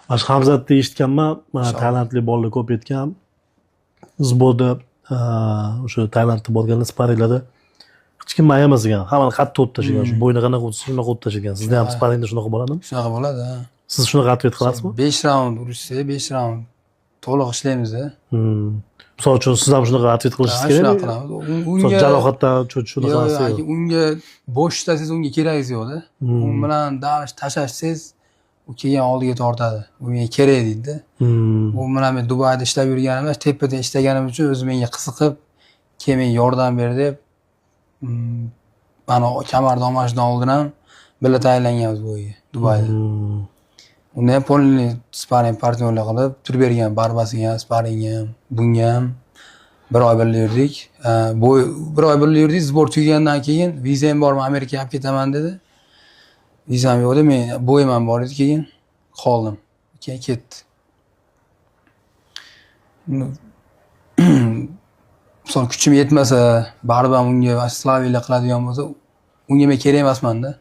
Mana shu Hamzatni eshitganman. Mana talantli bolalar ko'p aytgan. Zboda o'sha Tailandga borganda sparinglarda hech kim ayamas ekan. Hammani qattiq o'tib tashlagan. Shu bo'yni qanaqa o'tsa shunaqa o'tib tashlagan. Sizda ham sparingda shunaqa bo'ladimi? Shunaqa bo'ladi, ha. Siz shunaqa atlet qilasizmi? 5 raund urishsa, 5 raund to'liq ishlaymiz-da. Misol uchun siz ham shunaqa atlet qilishingiz kerak. Shunaqa qilamiz. Unga jarohatdan shunaqa qilasiz. yo'q, unga bo'sh ishlasangiz unga keragingiz yo'qda. U bilan tashlashsangiz u keyin oldiga tortadi. Bu menga kerak deydi-da. Bu bilan men Dubayda ishlab yurganim emas, tepada ishlaganim uchun o'zi menga qiziqib, keyin menga yordam ber deb mana kamar domashdan oldin ham birga tayyorlanganmiz bo'yiga Dubayda. Unda ham polni sparing partnyorlik qilib turib bergan, barbasiga ham, sparingga ham, bunga ham bir oy birga yurdik. Bir oy birga yurdik, zbor tugagandan keyin vizam bormi, Amerikaga olib ketaman dedi. Vizam yo'q edi, men bo'yim ham bor edi, keyin qoldim. Keyin ketdi. Misol kuchim yetmasa, baribir unga slaviylik qiladigan bo'lsa, unga men kerak emasman-da.